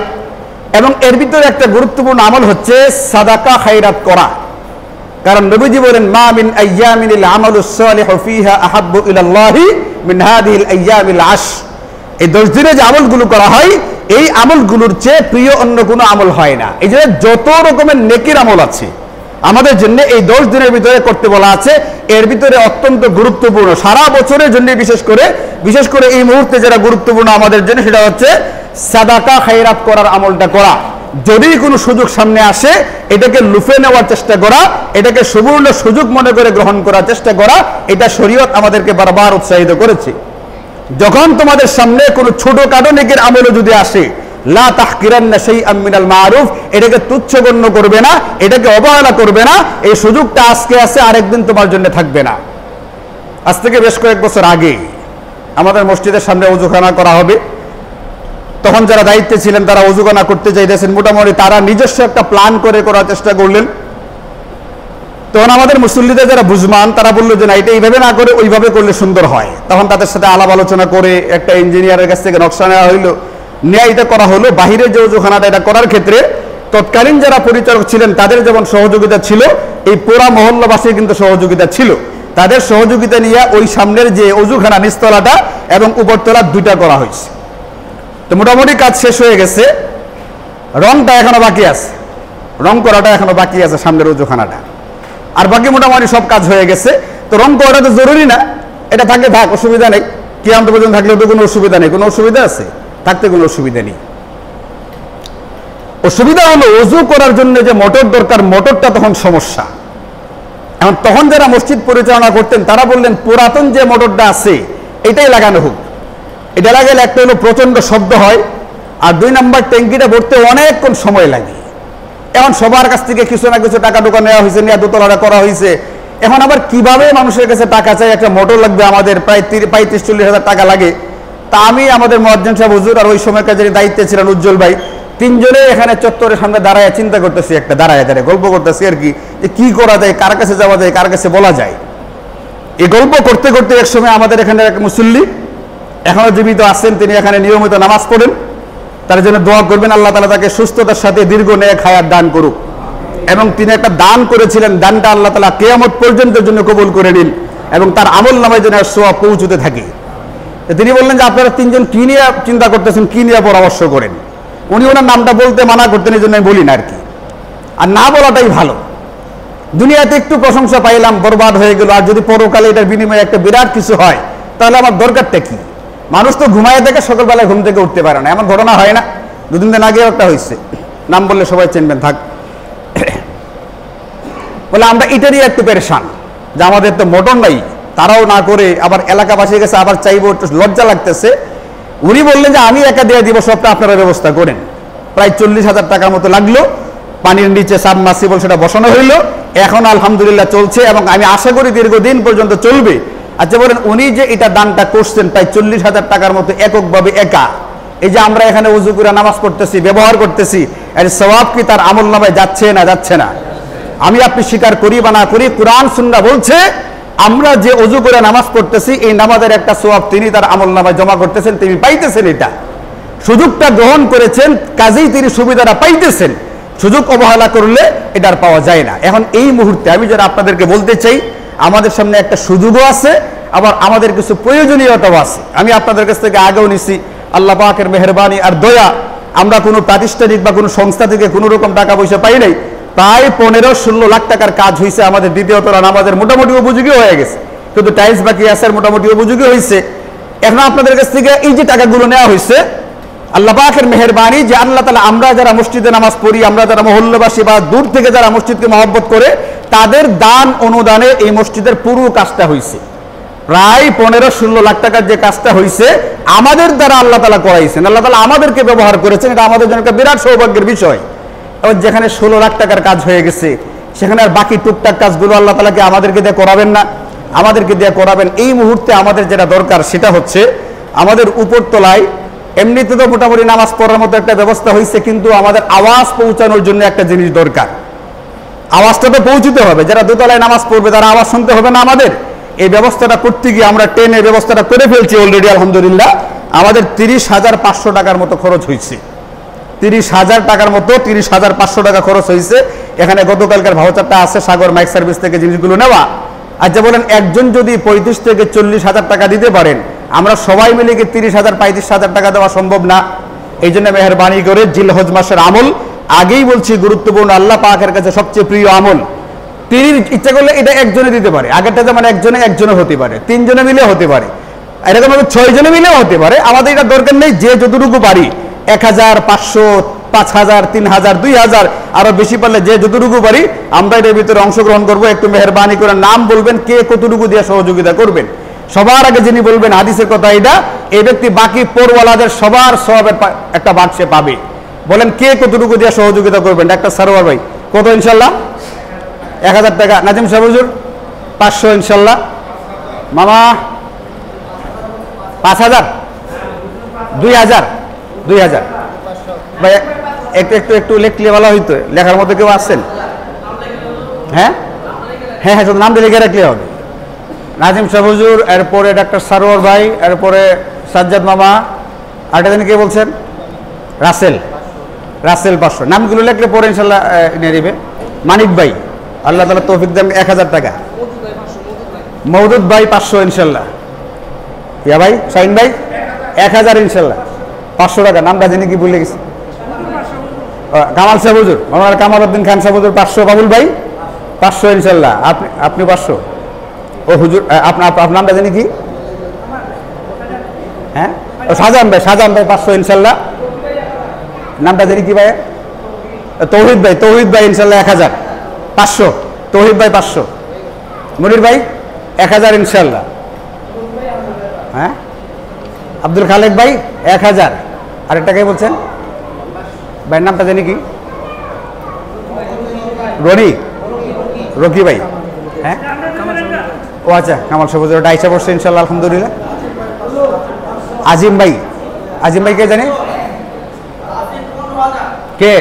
এবং এর ভিতরে একটা গুরুত্বপূর্ণ আমল হচ্ছে সাদাকা খায়রাত করা। কারণ নবীজি বলেন, মা মিন আইয়ামিনিল আমালুস সালিহু ফিহা আহাব্বু ইলাল্লাহি মিন হাদিহিল আইয়ামিল আশর। এই 10 দিনে যে আমলগুলো করা হয়, এই আমলগুলোর চেয়ে প্রিয় অন্য কোনো আমল হয় না। এই যে যত রকমের নেকির আমল আছে আমাদের জন্য এই 10 দিনের ভিতরে করতে বলা আছে, এর ভিতরে অত্যন্ত গুরুত্বপূর্ণ সারা বছরের জন্য বিশেষ করে এই মুহূর্তে যেটা গুরুত্বপূর্ণ আমাদের জন্য, সেটা হচ্ছে সাদাকা খায়রাত করার আমলটা করা। যদি কোনো সুযোগ সামনে আসে এটাকে লুফে নেওয়ার চেষ্টা করা, এটাকে সুবর্ণ সুযোগ মনে করে গ্রহণ করার চেষ্টা করা, এটা শরীয়ত আমাদেরকে বারবার উৎসাহিত করেছে। যখন তোমাদের সামনে কোনো ছোটখাটো নেকির আমলও যদি আসে, লা তাহকিরান্না শাইআম মিনাল মারুফ, এটাকে তুচ্ছ গণ্য করবে না, এটাকে অবহেলা করবে না। এই সুযোগটা আজকে আছে, আরেকদিন তোমার জন্য থাকবে না। আজ থেকে বেশ কয়েক বছর আগে আমাদের মসজিদের সামনে ওযুখানা করা হবে। তখন যারা দায়িত্বে ছিলেন তারা ওযুখানা করতে চাইতেছেন, মোটামুটি তারা নিজস্ব একটা প্ল্যান করে করার চেষ্টা করলেন। তখন আমাদের মুসল্লিদের যারা বুঝমান তারা বললো যে না, এটা এইভাবে না করে ওইভাবে করলে সুন্দর হয়। তখন তাদের সাথে আলাপ আলোচনা করে একটা ইঞ্জিনিয়ারের কাছ থেকে নকশা নেওয়া হইলো, নিয়ে এটা করা হলো। বাহিরে যে ওযুখানাটা এটা করার ক্ষেত্রে তৎকালীন যারা পরিচালক ছিলেন তাদের যেমন সহযোগিতা ছিল, এই পুরা মহল্লাবাসীর কিন্তু সহযোগিতা ছিল। তাদের সহযোগিতা নিয়ে ওই সামনের যে ওযুখানা নিচতলাটা এবং উপরতলা দুইটা করা হয়েছে। তো মোটামুটি কাজ শেষ হয়ে গেছে, রংটা এখনো বাকি আছে, রং করাটা এখনো বাকি আছে সামনের ওযুখানাটা, আর বাকি মোটামুটি সব কাজ হয়ে গেছে। তো রং করাটা তো জরুরি না, এটা থাকলে থাক, অসুবিধা নেই। কিয়ামত পর্যন্ত থাকলেও তো কোনো অসুবিধা নেই। কোনো অসুবিধা আছে? থাকতে কোনো অসুবিধা নেই। অসুবিধা হলো ওযু করার জন্য যে মোটর দরকার, মোটরটা তখন সমস্যা। এখন তখন যারা মসজিদ পরিচালনা করতেন তারা বললেন, পুরাতন যে মোটরটা আছে এটাই লাগানো হোক। এটা লাগালে একটা হলো প্রচন্ড শব্দ হয়, আর 2 নাম্বার ট্যাঙ্কিটা ভরতে অনেকক্ষণ সময় লাগে। এখন সবার কাছ থেকে কিছু না কিছু টাকা টোকা নেওয়া হয়েছে, নিয়ে দোতলাটা করা হয়েছে। এখন আবার কিভাবে মানুষের কাছে টাকা চাই, একটা মোটর লাগবে আমাদের প্রায় 35-40 হাজার টাকা লাগে। তা আমি, আমাদের মুয়াজ্জিন সাহেব হুজুর, আর ওই সময়কার যিনি দায়িত্বে ছিলেন উজ্জ্বল ভাই, 3 জনে এখানে চত্বরের সামনে দাঁড়ায় চিন্তা করতেছি, একটা দাঁড়ায় গল্প করতেছি আর কি, যে কি করা যায়, কার কাছে যাওয়া যায়, কার কাছে বলা যায়। এই গল্প করতে করতে এক সময় আমাদের এখানে এক মুসল্লি এখনো জীবিত আছেন, তিনি এখানে নিয়মিত নামাজ পড়েন। তার জন্য দোয়া করবেন, আল্লাহ তাআলা তাকে সুস্থতার সাথে দীর্ঘ নেক হায়াত দান করুক। এবং তিনি একটা দান করেছিলেন, দানটা আল্লাহ তাআলা কিয়ামত পর্যন্তের জন্য কবুল করে নিন এবং তার আমল নামায় যেন সওয়াব পৌঁছতে থাকে। তিনি বললেন যে আপনারা 3 জন কি নিয়ে চিন্তা করতেছেন, কি নিয়ে পরামর্শ করেন। উনি ওনার নামটা বলতে মানা করতেন, এই জন্য আমি বলি না আর কি, আর না বলাটাই ভালো। দুনিয়াতে একটু প্রশংসা পাইলাম, বরবাদ হয়ে গেল, আর যদি পরকালে এটার বিনিময়ে একটা বিরাট কিছু হয় তাহলে আমার দরকারটা কি? মানুষ তো ঘুমায় থেকে সকালবেলায় ঘুম থেকে উঠতে পারে না, এমন ঘটনা হয় না? 2 দিন আগেও একটা হয়েছে, নাম বললে সবাই চিনবেন, থাক। বলে আমরা এটারই একটু পেরেশান যে আমাদের তো মোটর নাই, তারাও না করে আবার এলাকাবাসীর কাছে আবার চাইবো, একটু লজ্জা লাগতেছে। উনি বললেন যে আমি একা দিয়ে দিব, সবটা আপনারা ব্যবস্থা করেন। প্রায় 40,000 টাকার মতো লাগলো। পানির নিচে সাবমার্সিবল সেটা বসানো হইলো, এখন আলহামদুলিল্লাহ চলছে এবং আমি আশা করি দীর্ঘদিন পর্যন্ত চলবে। আচ্ছা বলেন, উনি যে এটা দানটা করছেন প্রায় 40,000 টাকার মতো এককভাবে একা, এই যে আমরা এখানে ওযু করে নামাজ পড়তেছি, ব্যবহার করতেছি, এর সওয়াব কি তার আমল নামায় যাচ্ছে না যাচ্ছে না? আমি আপনি স্বীকার করি বা না করি, কুরআন সুন্নাহ বলছে আমরা যে ওযু করে নামাজ পড়তেছি এই নামাজের একটা সওয়াব তিনি তার আমল নামায় জমা করতেছেন, তিনি পাইতেছেন। এটা সুযোগটা গ্রহণ করেছেন, কাজেই তিনি সুবিধাটা পাইতেছেন। সুযোগ অবহেলা করলে এটার পাওয়া যায় না। এখন এই মুহূর্তে আমি যারা আপনাদেরকে বলতে চাই, আমাদের সামনে একটা সুযোগও আছে, আবার আমাদের কিছু প্রয়োজনীয়তাও আছে। আমি আপনাদের কাছ থেকে আগেও নিছি, আল্লাহ পাকের মেহেরবানি আর দয়া, আমরা কোনো প্রাতিষ্ঠানিক বা কোনো সংস্থা থেকে কোনো রকম টাকা পয়সা পাই নাই। প্রায় 15-16 লাখ টাকার কাজ হয়েছে আমাদের দ্বিতীয় তলা নামাজের, মোটামুটি উপযোগী হয়ে গেছে, কিন্তু টাইলস বাকি আছে, মোটামুটি উপযোগী হয়েছে। এখন আপনাদের কাছ থেকে এই যে টাকাগুলো নেওয়া হয়েছে, আল্লাহ পাকের মেহেরবানি যে আল্লাহ তাআলা আমরা যারা মসজিদে নামাজ পড়ি, আমরা যারা মহল্লাবাসী বা দূর থেকে যারা মসজিদকে মহব্বত করে, তাদের দান অনুদানে এই মসজিদের পুরো কাজটা হয়েছে। প্রায় 15-16 লাখ টাকার যে কাজটা হয়েছে আমাদের দ্বারা আল্লাহ তাআলা করাইছেন, আল্লাহ তাআলা আমাদেরকে ব্যবহার করেছেন। এটা আমাদের জন্য একটা বিরাট সৌভাগ্যের বিষয়। এবার যেখানে 16 লাখ টাকার কাজ হয়ে গেছে, সেখানে আর বাকি টুকটাক কাজগুলো আল্লাহ তাআলাকে আমাদেরকে দিয়ে করাবেন না? আমাদেরকে দিয়ে করাবেন। এই মুহূর্তে আমাদের যেটা দরকার সেটা হচ্ছে, আমাদের উপরতলায় এমনিতে তো মোটামুটি নামাজ পড়ার মতো একটা ব্যবস্থা হয়েছে, কিন্তু আমাদের আওয়াজ পৌঁছানোর জন্য একটা জিনিস দরকার। আওয়াজটা তো পৌঁছতে হবে, যারা দোতলায় নামাজ পড়বে তারা আওয়াজ শুনতে হবে না আমাদের? এই ব্যবস্থাটা করতে গিয়ে আমরা ট্রেনের ব্যবস্থাটা করে ফেলছি অলরেডি, আলহামদুলিল্লাহ। আমাদের 30,500 টাকার মতো খরচ হয়েছে। 30,000 টাকার মতো, 30,500 টাকা খরচ হয়েছে। এখানে গতকালকার ভাউচারটা আছে সাগর মাইক সার্ভিস থেকে জিনিসগুলো নেওয়া। আচ্ছা বলেন, একজন যদি 35 থেকে 40,000 টাকা দিতে পারেন, আমরা সবাই মিলে কি 30,000 35,000 টাকা দেওয়া সম্ভব না? এই জন্য মেহরবানি করে জিলহজ মাসের আমল, আগেই বলছি গুরুত্বপূর্ণ, আল্লাহ পাকের কাছে সবচেয়ে প্রিয় আমল। তিনি ইচ্ছা করলে এটা একজনে দিতে পারে, আগেরটা যেমন একজনে হতে পারে, 3 জনে মিলে হতে পারে, এরকম 6 জনে মিলেও হতে পারে। আমাদের এটা দরকার নেই, যে যতটুকু পারি, 1,000, 500, 5,000, 3,000, 2,000, আরো বেশি পারলে যে যতটুকু পারি আমরা এর ভিতরে অংশগ্রহণ করব। একটু মেহরবানি করে নাম বলবেন, কে কতটুকু দিয়ে সহযোগিতা করবেন। সবার আগে যিনি বলবেন হাদিসের কথা এটা, এই ব্যক্তি বাকি পরওয়ালাদের সবার সওয়াবের একটা ভাগ সে পাবে। বলেন কে কতটুকু দিয়ে সহযোগিতা করবেন? ডাক্তার সারোয়ার ভাই, কত ইনশাল্লাহ? 1,000 টাকা। নাজিম সাহেব হুজুর 500 ইনশাল্লাহ। মামা 5,000, 2,000, 2,000 ভাই। একটু একটু একটু লিখলে ভালো হইতো। লেখার মধ্যে কেউ আসছেন? হ্যাঁ হ্যাঁ হ্যাঁ, শুধু নাম দিয়ে লিখে রাখলে হবে। নাজিম সাহেব হুজুর, এরপরে ডাক্তার সারোয়ার ভাই, এরপরে সাজ্জাদ মামা, আরেকটা দিন কে বলছেন? রাসেল, রাসেল 500। নামগুলো লিখলে পরে ইনশাল্লাহ নিয়ে নেবে। মানিক ভাই, আল্লাহ তাআলা তৌফিক দেন, 1,000 টাকা। মওদুদ ভাই 500 ইনশাল্লাহ। ইয়া ভাই, শাহিন ভাই 1,000 ইনশাল্লাহ, 500 টাকা। নামটা যিনি কি ভুলে গেছি? কামাল সাহেব হুজুর, আমার কামাল উদ্দিন খান সাহেব হুজুর 500। বাবুল ভাই 500 ইনশাল্লাহ। আপনি 500। ও হুজুর, আপনার নামটা জানি কি? হ্যাঁ, ও শাহজাহান ভাই, শাহজাহান ভাই 500 ইনশাল্লাহ। নামটা জানি কি ভাই? তৌহিদ ভাই, তৌহিদ ভাই ইনশাল্লাহ 1,000, 500। তৌহিদ ভাই 500। মনির ভাই 1,000 ইনশাল্লাহ। হ্যাঁ, আব্দুল খালেক ভাই 1,000। আরেকটা কে বলছেন ভাইয়ের নামটা জানি কি? রনি, রকি ভাই। হ্যাঁ, ও আচ্ছা, কামাল সবুজ ওটা আইসা পড়ছে ইনশাল্লাহ, আলহামদুলিল্লাহ। আজিম ভাই, আজিম ভাই কে জানে? কে?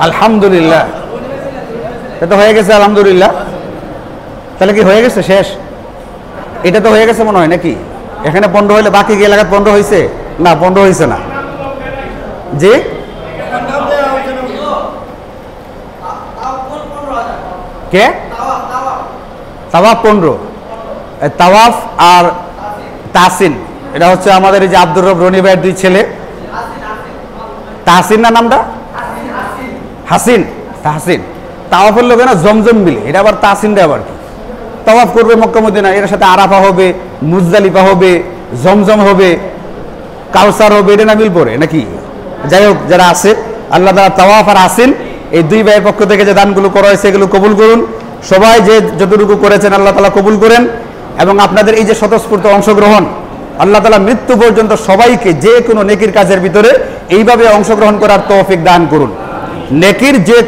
আলহামদুলিল্লাহ, এটা হয়ে গেছে আলহামদুলিল্লাহ। তাহলে কি হয়ে গেছে? শেষ? এটা তো হয়ে গেছে মনে হয় নাকি? এখানে 15 হইলে বাকি কি এলাকায় 15 হয়েছে? না, 15 হয়েছে না। জি, কে? তাওয়াফ 15। তাওয়াফ আর তাহসিন, এটা হচ্ছে আমাদের এই যে আব্দুর রব রনি ভাইয়ের 2 ছেলে। তাহসিন না নামটা? হাসিন, তাহসিন। তাওয়াফের লোকে না জমজম মিলে, এটা আবার তাহসিনটা আবার কি? তাওয়াফ করবে মক্কা মদিনা, এর সাথে আরাফা হবে, মুজদালিফা হবে, জমজম হবে, কাউসার হবে, এটা না মিল পড়ে নাকি? যাই হোক, যারা আছে আল্লাহ তাআলা তাওয়াফ আর হাসিন এই 2 ভাইয়ের পক্ষ থেকে যে দানগুলো করা হয়েছে এগুলো কবুল করুন। সবাই যে যতটুকু করেছেন আল্লাহ তাআলা কবুল করেন, এবং আপনাদের এই যে স্বতঃস্ফূর্ত অংশগ্রহণ, আল্লাহ তাআলা মৃত্যু পর্যন্ত সবাইকে যে কোনো নেকির কাজের ভিতরে এইভাবে অংশগ্রহণ করার তৌফিক দান করুন। নেকির যে